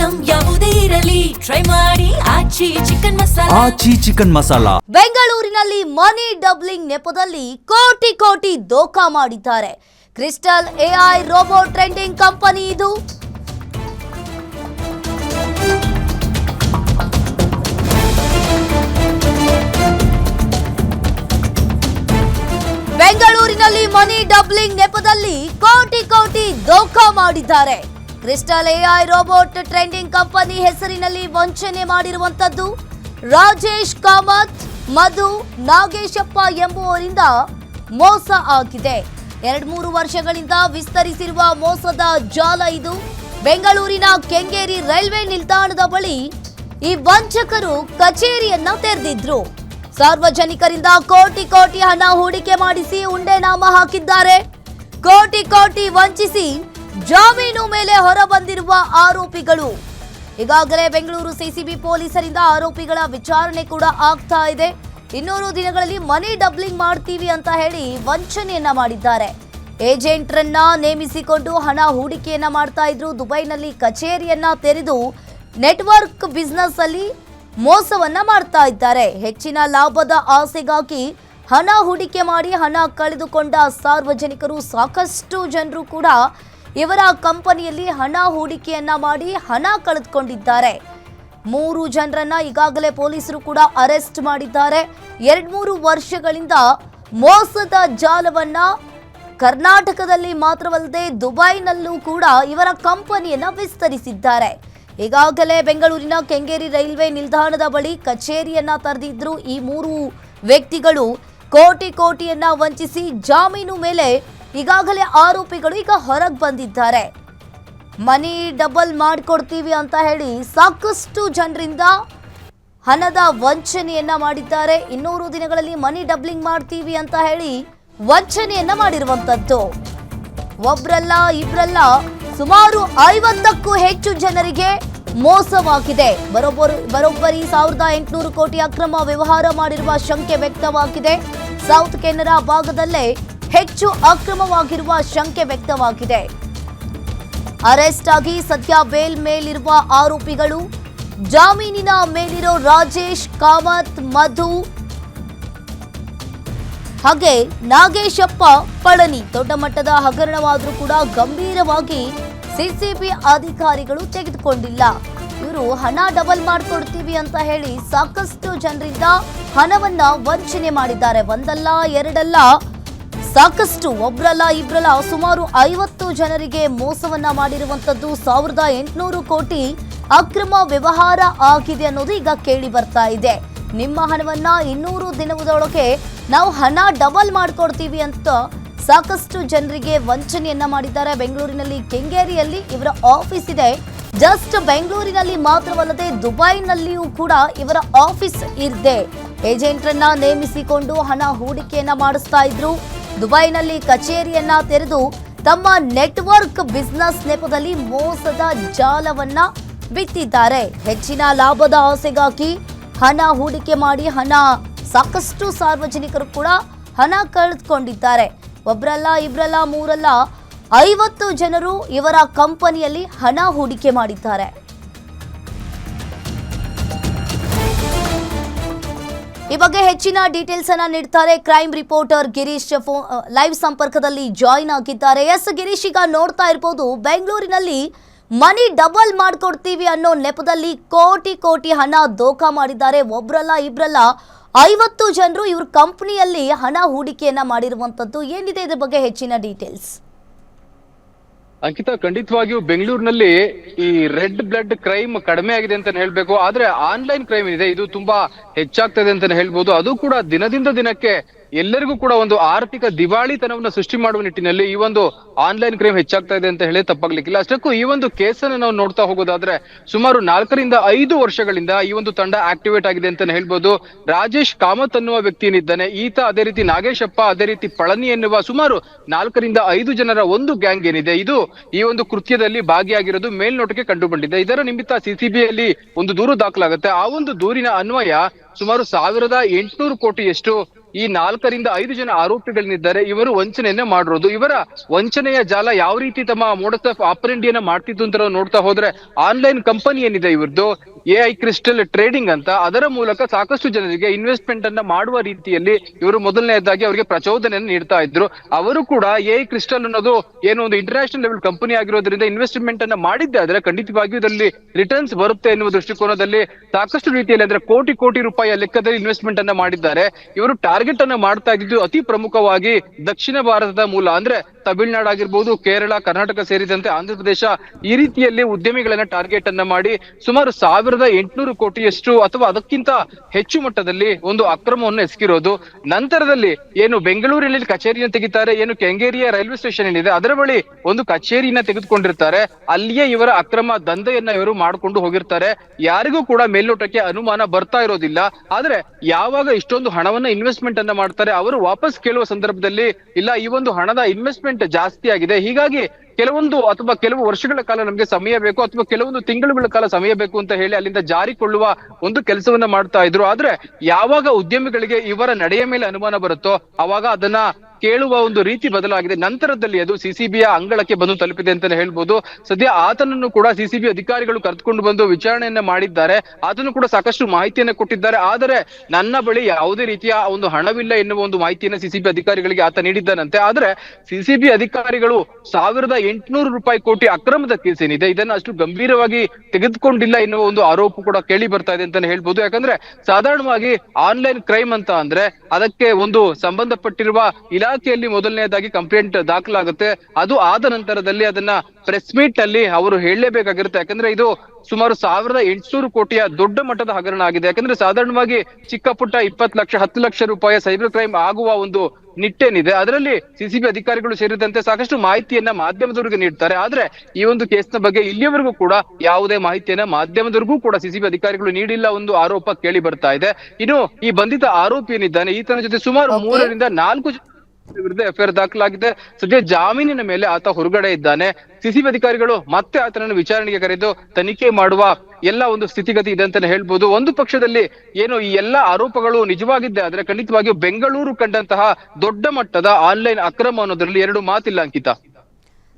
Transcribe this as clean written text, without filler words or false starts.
Item ಯಾವುದೇ ಇರಲಿ try ಮಾಡಿ ಆಚಿ ಚಿಕನ್ ಮಸಾಲಾ. ಬೆಂಗಳೂರಿನಲ್ಲಿ ಮನಿ ಡಬ್ಲಿಂಗ್ ನೆಪದಲ್ಲಿ ಕೋಟಿ ಕೋಟಿ ದೋಖಾ ಮಾಡಿದ್ದಾರೆ. Crystal AI robot trending company ಇದು. ಬೆಂಗಳೂರಿನಲ್ಲಿ ಮನಿ ಡಬ್ಲಿಂಗ್ ನೆಪದಲ್ಲಿ ಕೋಟಿ ಕೋಟಿ ದೋಖಾ ಮಾಡಿದ್ದಾರೆ. Crystal AI robot trending company ಹೆಸರಿನಲ್ಲಿ ವಂಚನೆ ಮಾಡಿರುವಂತದ್ದು. ರಾಜೇಶ್ ಕಾಮತ್, ಮಧು, ನಾಗೇಶಪ್ಪ ಎಂಬುವರಿಂದ ಮೋಸ ಆಗಿದೆ. 2-3 ವರ್ಷಗಳಿಂದ ವಿಸ್ತರಿಸಿರುವ ಮೋಸದ ಜಾಲ ಇದು. ಬೆಂಗಳೂರಿನ ಕೆಂಗೇರಿ ರೈಲ್ವೆ ನಿಲ್ದಾಣದ ಬಳಿ ಈ ವಂಚಕರು ಕಚೇರಿಯನ್ನ ತೆರೆದಿದ್ರು. ಸಾರ್ವಜನಿಕರಿಂದ ಕೋಟಿ ಕೋಟಿ ಹಣ ಹೂಡಿಕೆ ಮಾಡಿಸಿ ಉಂಡೆನಾಮ ಹಾಕಿದ್ದಾರೆ. ಕೋಟಿ ಕೋಟಿ ವಂಚಿಸಿ ಜಾಮೀನು ಮೇಲೆ ಹೊರಬಂದಿರುವ ಆರೋಪಿಗಳು. ಈಗಾಗಲೇ ಬೆಂಗಳೂರು ಸಿಸಿಬಿ ಪೊಲೀಸರಿಂದ ಆರೋಪಿಗಳ ವಿಚಾರಣೆ ಕೂಡ ಆಗ್ತಾ ಇದೆ. 200 ದಿನಗಳಲ್ಲಿ ಮನಿ ಡಬ್ಲಿಂಗ್ ಮಾಡ್ತೀವಿ ಅಂತ ಹೇಳಿ ವಂಚನೆಯನ್ನ ಮಾಡಿದ್ದಾರೆ. ಏಜೆಂಟ್ರನ್ನ ನೇಮಿಸಿಕೊಂಡು ಹಣ ಹೂಡಿಕೆಯನ್ನ ಮಾಡ್ತಾ ಇದ್ರು. ದುಬೈನಲ್ಲಿ ಕಚೇರಿಯನ್ನ ತೆರೆದು ನೆಟ್ವರ್ಕ್ ಬಿಸ್ನೆಸ್ ಅಲ್ಲಿ ಮೋಸವನ್ನ ಮಾಡ್ತಾ ಇದ್ದಾರೆ. ಹೆಚ್ಚಿನ ಲಾಭದ ಆಸೆಗಾಗಿ ಹಣ ಹೂಡಿಕೆ ಮಾಡಿ ಹಣ ಕಳೆದುಕೊಂಡ ಸಾರ್ವಜನಿಕರು ಸಾಕಷ್ಟು ಜನರು ಕೂಡ ಇವರ ಕಂಪನಿಯಲ್ಲಿ ಹಣ ಹೂಡಿಕೆಯನ್ನ ಮಾಡಿ ಹಣ ಕಳೆದುಕೊಂಡಿದ್ದಾರೆ. 3 ಜನರನ್ನ ಈಗಾಗಲೇ ಪೊಲೀಸರು ಕೂಡ ಅರೆಸ್ಟ್ ಮಾಡಿದ್ದಾರೆ. 2-3 ವರ್ಷಗಳಿಂದ ಮೋಸದ ಜಾಲವನ್ನ ಕರ್ನಾಟಕದಲ್ಲಿ ಮಾತ್ರವಲ್ಲದೆ ದುಬೈನಲ್ಲೂ ಕೂಡ ಇವರ ಕಂಪನಿಯನ್ನ ವಿಸ್ತರಿಸಿದ್ದಾರೆ. ಈಗಾಗಲೇ ಬೆಂಗಳೂರಿನ ಕೆಂಗೇರಿ ರೈಲ್ವೆ ನಿಲ್ದಾಣದ ಬಳಿ ಕಚೇರಿಯನ್ನ ತೆರೆದಿದ್ರು. ಈ 3 ವ್ಯಕ್ತಿಗಳು ಕೋಟಿ ಕೋಟಿಯನ್ನ ವಂಚಿಸಿ ಜಾಮೀನು ಮೇಲೆ ಈಗಾಗಲೇ ಆರೋಪಿಗಳು ಈಗ ಹೊರಗೆ ಬಂದಿದ್ದಾರೆ. ಮನಿ ಡಬಲ್ ಮಾಡಿಕೊಡ್ತೀವಿ ಅಂತ ಹೇಳಿ ಸಾಕಷ್ಟು ಜನರಿಂದ ಹಣದ ವಂಚನೆಯನ್ನ ಮಾಡಿದ್ದಾರೆ. 200 ದಿನಗಳಲ್ಲಿ ಮನಿ ಡಬ್ಲಿಂಗ್ ಮಾಡ್ತೀವಿ ಅಂತ ಹೇಳಿ ವಂಚನೆಯನ್ನ ಮಾಡಿರುವಂತದ್ದು. ಒಬ್ರಲ್ಲ ಇಬ್ರಲ್ಲ ಸುಮಾರು 50ಕ್ಕೂ ಹೆಚ್ಚು ಜನರಿಗೆ ಮೋಸವಾಗಿದೆ. ಬರೋಬ್ಬರಿ 1800 ಕೋಟಿ ಅಕ್ರಮ ವ್ಯವಹಾರ ಮಾಡಿರುವ ಶಂಕೆ ವ್ಯಕ್ತವಾಗಿದೆ. ಸೌತ್ ಕೆನರಾ ಭಾಗದಲ್ಲೇ ಹೆಚ್ಚು ಅಕ್ರಮವಾಗಿರುವ ಶಂಕೆ ವ್ಯಕ್ತವಾಗಿದೆ. ಅರೆಸ್ಟ್ ಆಗಿ ಸದ್ಯ ಬೇಲ್ ಮೇಲಿರುವ ಆರೋಪಿಗಳು ಜಾಮೀನಿನ ಮೇಲಿರೋ ರಾಜೇಶ್ ಕಾಮತ್, ಮಧು ಹಾಗೆ ನಾಗೇಶಪ್ಪ ಪಳನಿ. ದೊಡ್ಡ ಮಟ್ಟದ ಹಗರಣವಾದರೂ ಕೂಡ ಗಂಭೀರವಾಗಿ ಸಿಸಿಬಿ ಅಧಿಕಾರಿಗಳು ತೆಗೆದುಕೊಂಡಿಲ್ಲ. ಇವರು ಹಣ ಡಬಲ್ ಮಾಡ್ಕೊಡ್ತೀವಿ ಅಂತ ಹೇಳಿ ಸಾಕಷ್ಟು ಜನರಿಂದ ಹಣವನ್ನ ವಂಚನೆ ಮಾಡಿದ್ದಾರೆ. ಒಂದಲ್ಲ ಎರಡಲ್ಲ, ಸಾಕಷ್ಟು, ಒಬ್ರಲ್ಲ ಇಬ್ರಲ್ಲ ಸುಮಾರು 50 ಜನರಿಗೆ ಮೋಸವನ್ನ ಮಾಡಿರುವಂತದ್ದು. 1800 ಕೋಟಿ ಅಕ್ರಮ ವ್ಯವಹಾರ ಆಗಿದೆ ಅನ್ನೋದು ಈಗ ಕೇಳಿ ಬರ್ತಾ ಇದೆ. ನಿಮ್ಮ ಹಣವನ್ನ 200 ದಿನದೊಳಗೆ ನಾವು ಹಣ ಡಬಲ್ ಮಾಡ್ಕೊಡ್ತೀವಿ ಅಂತ ಸಾಕಷ್ಟು ಜನರಿಗೆ ವಂಚನೆಯನ್ನ ಮಾಡಿದ್ದಾರೆ. ಬೆಂಗಳೂರಿನಲ್ಲಿ ಕೆಂಗೇರಿಯಲ್ಲಿ ಇವರ ಆಫೀಸ್ ಇದೆ. ಜಸ್ಟ್ ಬೆಂಗಳೂರಿನಲ್ಲಿ ಮಾತ್ರವಲ್ಲದೆ ದುಬೈನಲ್ಲಿಯೂ ಕೂಡ ಇವರ ಆಫೀಸ್ ಇದೆ. ಏಜೆಂಟ್ರನ್ನ ನೇಮಿಸಿಕೊಂಡು ಹಣ ಹೂಡಿಕೆಯನ್ನ ಮಾಡಿಸ್ತಾ ಇದ್ರು. ದುಬೈನಲ್ಲಿ ಕಚೇರಿಯನ್ನ ತೆರೆದು ತಮ್ಮ ನೆಟ್ವರ್ಕ್ ಬಿಸ್ನೆಸ್ ನೆಪದಲ್ಲಿ ಮೋಸದ ಜಾಲವನ್ನ ಬಿತ್ತಿದ್ದಾರೆ. ಹೆಚ್ಚಿನ ಲಾಭದ ಆಸೆಗಾಗಿ ಹಣ ಹೂಡಿಕೆ ಮಾಡಿ ಸಾಕಷ್ಟು ಸಾರ್ವಜನಿಕರು ಕೂಡ ಹಣ ಕಳೆದುಕೊಂಡಿದ್ದಾರೆ. ಒಬ್ರಲ್ಲ ಇಬ್ರಲ್ಲ ಮೂರಲ್ಲ 50 ಜನರು ಇವರ ಕಂಪನಿಯಲ್ಲಿ ಹಣ ಹೂಡಿಕೆ ಮಾಡಿದ್ದಾರೆ. ಈ ಬಗ್ಗೆ ಹೆಚ್ಚಿನ ಡೀಟೇಲ್ಸ್ ಅನ್ನ ನೀಡ್ತಾರೆ ಕ್ರೈಮ್ ರಿಪೋರ್ಟರ್ ಗಿರೀಶ್. ಲೈವ್ ಸಂಪರ್ಕದಲ್ಲಿ ಜಾಯಿನ್ ಆಗಿದ್ದಾರೆ. ಎಸ್ ಗಿರೀಶ್, ಈಗ ನೋಡ್ತಾ ಇರಬಹುದು ಬೆಂಗಳೂರಿನಲ್ಲಿ ಮನಿ ಡಬಲ್ ಮಾಡ್ಕೊಡ್ತೀವಿ ಅನ್ನೋ ನೆಪದಲ್ಲಿ ಕೋಟಿ ಕೋಟಿ ಹಣ ದೋಖಾ ಮಾಡಿದ್ದಾರೆ. ಒಬ್ರಲ್ಲ ಇಬ್ರಲ್ಲ 50 ಜನರು ಇವ್ರ ಕಂಪನಿಯಲ್ಲಿ ಹಣ ಹೂಡಿಕೆಯನ್ನ ಮಾಡಿರುವಂತದ್ದು. ಏನಿದೆ ಇದ್ರ ಬಗ್ಗೆ ಹೆಚ್ಚಿನ ಡೀಟೇಲ್ಸ್? ಅಂಕಿತಾ, ಖಂಡಿತವಾಗಿಯೂ ಬೆಂಗಳೂರಿನಲ್ಲಿ ಈ ರೆಡ್ ಬ್ಲಡ್ ಕ್ರೈಮ್ ಕಡಿಮೆ ಆಗಿದೆ ಅಂತಾನೆ ಹೇಳ್ಬೇಕು. ಆದ್ರೆ ಆನ್ಲೈನ್ ಕ್ರೈಮ್ ಇದೆ, ಇದು ತುಂಬಾ ಹೆಚ್ಚಾಗ್ತದೆ ಅಂತಾನೆ ಹೇಳ್ಬೋದು. ಅದು ಕೂಡ ದಿನದಿಂದ ದಿನಕ್ಕೆ ಎಲ್ಲರಿಗೂ ಕೂಡ ಒಂದು ಆರ್ಥಿಕ ದಿವಾಳಿತನವನ್ನ ಸೃಷ್ಟಿ ಮಾಡುವ ನಿಟ್ಟಿನಲ್ಲಿ ಈ ಒಂದು ಆನ್ಲೈನ್ ಕ್ರೈಮ್ ಹೆಚ್ಚಾಗ್ತಾ ಇದೆ ಅಂತ ಹೇಳಿ ತಪ್ಪಾಗ್ಲಿಕ್ಕಿಲ್ಲ. ಅಷ್ಟಕ್ಕೂ ಈ ಒಂದು ಕೇಸನ್ನ ನಾವು ನೋಡ್ತಾ ಹೋಗೋದಾದ್ರೆ ಸುಮಾರು 4ರಿಂದ 5 ವರ್ಷಗಳಿಂದ ಈ ಒಂದು ತಂಡ ಆಕ್ಟಿವೇಟ್ ಆಗಿದೆ ಅಂತಾನೆ ಹೇಳ್ಬೋದು. ರಾಜೇಶ್ ಕಾಮತ್ ಅನ್ನುವ ವ್ಯಕ್ತಿ ಏನಿದ್ದಾನೆ ಈತ, ಅದೇ ರೀತಿ ನಾಗೇಶಪ್ಪ, ಅದೇ ರೀತಿ ಪಳನಿ ಎನ್ನುವ ಸುಮಾರು 4ರಿಂದ 5 ಜನರ ಒಂದು ಗ್ಯಾಂಗ್ ಏನಿದೆ, ಇದು ಈ ಒಂದು ಕೃತ್ಯದಲ್ಲಿ ಭಾಗಿಯಾಗಿರೋದು ಮೇಲ್ನೋಟಕ್ಕೆ ಕಂಡು ಬಂದಿದೆ. ಇದರ ನಿಮಿತ್ತ ಸಿಸಿಬಿಯಲ್ಲಿ ಒಂದು ದೂರು ದಾಖಲಾಗುತ್ತೆ. ಆ ಒಂದು ದೂರಿನ ಅನ್ವಯ ಸುಮಾರು 1800 ಕೋಟಿಯಷ್ಟು ಈ 4 ರಿಂದ 5 ಜನ ಆರೋಪಿಗಳನ್ನಿದ್ದಾರೆ ಇವರು ವಂಚನೆಯನ್ನ ಮಾಡಿರೋದು. ಇವರ ವಂಚನೆಯ ಜಾಲ ಯಾವ ರೀತಿ ತಮ್ಮ ಮೋಡಸ್ ಆಫ್ ಆಪರೆಂಡಿಯನ್ನ ಮಾಡ್ತಿದ್ದು ಅಂತ ನಾವು ನೋಡ್ತಾ ಹೋದ್ರೆ, ಆನ್ಲೈನ್ ಕಂಪನಿ ಏನಿದೆ ಇವ್ರದ್ದು AI ಕ್ರಿಸ್ಟಲ್ ಟ್ರೇಡಿಂಗ್ ಅಂತ, ಅದರ ಮೂಲಕ ಸಾಕಷ್ಟು ಜನರಿಗೆ ಇನ್ವೆಸ್ಟ್ಮೆಂಟ್ ಅನ್ನ ಮಾಡುವ ರೀತಿಯಲ್ಲಿ ಇವರು ಮೊದಲನೇದಾಗಿ ಅವರಿಗೆ ಪ್ರಚೋದನೆಯನ್ನು ನೀಡ್ತಾ ಇದ್ರು. ಅವರು ಕೂಡ AI ಕ್ರಿಸ್ಟಲ್ ಅನ್ನೋದು ಏನೋ ಒಂದು ಇಂಟರ್ನ್ಯಾಷನಲ್ ಲೆವೆಲ್ ಕಂಪನಿ ಆಗಿರೋದ್ರಿಂದ ಇನ್ವೆಸ್ಟ್ಮೆಂಟ್ ಅನ್ನ ಮಾಡಿದ್ದೆ ಆದ್ರೆ ಖಂಡಿತವಾಗಿಯೂ ಇದರಲ್ಲಿ ರಿಟರ್ನ್ಸ್ ಬರುತ್ತೆ ಎನ್ನುವ ದೃಷ್ಟಿಕೋನದಲ್ಲಿ ಸಾಕಷ್ಟು ರೀತಿಯಲ್ಲಿ ಅಂದ್ರೆ ಕೋಟಿ ಕೋಟಿ ರೂಪಾಯಿಯ ಲೆಕ್ಕದಲ್ಲಿ ಇನ್ವೆಸ್ಟ್ಮೆಂಟ್ ಅನ್ನ ಮಾಡಿದ್ದಾರೆ. ಇವರು ಟಾರ್ಗೆಟ್ ಅನ್ನ ಮಾಡ್ತಾ ಇದ್ದು ಅತಿ ಪ್ರಮುಖವಾಗಿ ದಕ್ಷಿಣ ಭಾರತದ ಮೂಲ ಅಂದ್ರೆ ತಮಿಳುನಾಡು ಆಗಿರ್ಬೋದು, ಕೇರಳ, ಕರ್ನಾಟಕ ಸೇರಿದಂತೆ ಆಂಧ್ರ ಪ್ರದೇಶ, ಈ ರೀತಿಯಲ್ಲಿ ಉದ್ಯಮಿಗಳನ್ನ ಟಾರ್ಗೆಟ್ ಅನ್ನ ಮಾಡಿ ಸುಮಾರು 1800 ಕೋಟಿಯಷ್ಟು ಅಥವಾ ಅದಕ್ಕಿಂತ ಹೆಚ್ಚು ಮಟ್ಟದಲ್ಲಿ ಒಂದು ಅಕ್ರಮವನ್ನು ಎಸಗಿರೋದು. ನಂತರದಲ್ಲಿ ಏನು ಬೆಂಗಳೂರಿನಲ್ಲಿ ಕಚೇರಿಯನ್ನು ತೆಗಿತಾರೆ, ಏನು ಕೆಂಗೇರಿಯ ರೈಲ್ವೆ ಸ್ಟೇಷನ್ ಏನಿದೆ ಅದರ ಬಳಿ ಒಂದು ಕಚೇರಿಯನ್ನ ತೆಗೆದುಕೊಂಡಿರ್ತಾರೆ. ಅಲ್ಲಿಯೇ ಇವರ ಅಕ್ರಮ ದಂಧೆಯನ್ನ ಇವರು ಮಾಡ್ಕೊಂಡು ಹೋಗಿರ್ತಾರೆ. ಯಾರಿಗೂ ಕೂಡ ಮೇಲ್ನೋಟಕ್ಕೆ ಅನುಮಾನ ಬರ್ತಾ ಇರೋದಿಲ್ಲ. ಆದ್ರೆ ಯಾವಾಗ ಇಷ್ಟೊಂದು ಹಣವನ್ನ ಇನ್ವೆಸ್ಟ್ಮೆಂಟ್ ಅನ್ನ ಮಾಡ್ತಾರೆ, ಅವರು ವಾಪಸ್ ಕೇಳುವ ಸಂದರ್ಭದಲ್ಲಿ ಇಲ್ಲ ಈ ಒಂದು ಹಣದ ಇನ್ವೆಸ್ಟ್ಮೆಂಟ್ ಜಾಸ್ತಿ ಆಗಿದೆ, ಹೀಗಾಗಿ ಕೆಲವು ವರ್ಷಗಳ ಕಾಲ ನಮ್ಗೆ ಸಮಯ ಬೇಕು ಅಥವಾ ಕೆಲವೊಂದು ತಿಂಗಳುಗಳ ಕಾಲ ಸಮಯ ಬೇಕು ಅಂತ ಹೇಳಿ ಅಲ್ಲಿಂದ ಜಾರಿಕೊಳ್ಳುವ ಒಂದು ಕೆಲಸವನ್ನ ಮಾಡ್ತಾ ಇದ್ರು. ಆದ್ರೆ ಯಾವಾಗ ಉದ್ಯಮಿಗಳಿಗೆ ಇವರ ನಡೆಯ ಮೇಲೆ ಅನುಮಾನ ಬರುತ್ತೋ ಅವಾಗ ಅದನ್ನ ಕೇಳುವ ಒಂದು ರೀತಿ ಬದಲಾಗಿದೆ. ನಂತರದಲ್ಲಿ ಅದು ಸಿಸಿಬಿಯ ಅಂಗಳಕ್ಕೆ ಬಂದು ತಲುಪಿದೆ ಅಂತಾನೆ ಹೇಳ್ಬೋದು. ಸದ್ಯ ಆತನನ್ನು ಕೂಡ ಸಿಸಿಬಿ ಅಧಿಕಾರಿಗಳು ಕರೆದುಕೊಂಡು ಬಂದು ವಿಚಾರಣೆಯನ್ನ ಮಾಡಿದ್ದಾರೆ. ಆತನು ಕೂಡ ಸಾಕಷ್ಟು ಮಾಹಿತಿಯನ್ನ ಕೊಟ್ಟಿದ್ದಾರೆ. ಆದರೆ ನನ್ನ ಬಳಿ ಯಾವುದೇ ರೀತಿಯ ಒಂದು ಹಣವಿಲ್ಲ ಎನ್ನುವ ಒಂದು ಮಾಹಿತಿಯನ್ನ ಸಿಸಿಬಿ ಅಧಿಕಾರಿಗಳಿಗೆ ಆತ ನೀಡಿದ್ದಾನಂತೆ. ಆದ್ರೆ ಸಿಸಿಬಿ ಅಧಿಕಾರಿಗಳು 1800 ಕೋಟಿ ಅಕ್ರಮದ ಕೇಸ್ ಏನಿದೆ ಇದನ್ನ ಅಷ್ಟು ಗಂಭೀರವಾಗಿ ತೆಗೆದುಕೊಂಡಿಲ್ಲ ಎನ್ನುವ ಒಂದು ಆರೋಪ ಕೂಡ ಕೇಳಿ ಬರ್ತಾ ಇದೆ ಅಂತಾನೆ ಹೇಳ್ಬೋದು. ಯಾಕಂದ್ರೆ ಸಾಧಾರಣವಾಗಿ ಆನ್ಲೈನ್ ಕ್ರೈಮ್ ಅಂತ ಅಂದ್ರೆ ಅದಕ್ಕೆ ಒಂದು ಸಂಬಂಧಪಟ್ಟಿರುವ ಇಲಾಖೆಯಲ್ಲಿ ಮೊದಲನೇದಾಗಿ ಕಂಪ್ಲೇಂಟ್ ದಾಖಲಾಗುತ್ತೆ. ಅದು ಆದ ನಂತರದಲ್ಲಿ ಅದನ್ನ ಪ್ರೆಸ್ ಮೀಟ್ ಅಲ್ಲಿ ಅವರು ಹೇಳಲೇಬೇಕಾಗಿರುತ್ತೆ. ಯಾಕಂದ್ರೆ ಇದು ಸುಮಾರು 1800 ಕೋಟಿಯ ದೊಡ್ಡ ಮಟ್ಟದ ಹಗರಣ ಆಗಿದೆ. ಯಾಕಂದ್ರೆ ಸಾಧಾರಣವಾಗಿ ಚಿಕ್ಕ ಪುಟ್ಟ 20 ಲಕ್ಷ 10 ಲಕ್ಷ ರೂಪಾಯಿ ಸೈಬರ್ ಕ್ರೈಮ್ ಆಗುವ ಒಂದು ನಿಟ್ಟೇನಿದೆ ಅದರಲ್ಲಿ ಸಿಸಿಬಿ ಅಧಿಕಾರಿಗಳು ಸೇರಿದಂತೆ ಸಾಕಷ್ಟು ಮಾಹಿತಿಯನ್ನ ಮಾಧ್ಯಮದವರಿಗೆ ನೀಡ್ತಾರೆ. ಆದ್ರೆ ಈ ಒಂದು ಕೇಸ್ನ ಬಗ್ಗೆ ಇಲ್ಲಿಯವರೆಗೂ ಕೂಡ ಯಾವುದೇ ಮಾಹಿತಿಯನ್ನ ಮಾಧ್ಯಮದವರಿಗೂ ಕೂಡ ಸಿಸಿಬಿ ಅಧಿಕಾರಿಗಳು ನೀಡಿಲ್ಲ ಒಂದು ಆರೋಪ ಕೇಳಿ ಬರ್ತಾ ಇದೆ. ಇನ್ನು ಈ ಬಂಧಿತ ಆರೋಪಿ ಏನಿದ್ದಾನೆ ಈತನ ಜೊತೆ ಸುಮಾರು 3 ರಿಂದ 4 ವಿರುದ್ಧ ಎಫ್ಐಆರ್ ದಾಖಲಾಗಿದೆ. ಸದ್ಯ ಜಾಮೀನಿನ ಮೇಲೆ ಆತ ಹೊರಗಡೆ ಇದ್ದಾನೆ. ಸಿಸಿಬಿ ಅಧಿಕಾರಿಗಳು ಮತ್ತೆ ಆತನನ್ನು ವಿಚಾರಣೆಗೆ ಕರೆದು ತನಿಖೆ ಮಾಡುವ ಎಲ್ಲ ಒಂದು ಸ್ಥಿತಿಗತಿ ಇದೆ ಅಂತಾನೆ ಹೇಳ್ಬೋದು. ಒಂದು ಪಕ್ಷದಲ್ಲಿ ಏನು ಈ ಎಲ್ಲಾ ಆರೋಪಗಳು ನಿಜವಾಗಿದ್ದೆ ಆದ್ರೆ ಖಂಡಿತವಾಗಿಯೂ ಬೆಂಗಳೂರು ಕಂಡಂತಹ ದೊಡ್ಡ ಮಟ್ಟದ ಆನ್ಲೈನ್ ಅಕ್ರಮ ಅನ್ನೋದ್ರಲ್ಲಿ ಎರಡು ಮಾತಿಲ್ಲ ಅಂಕಿತ.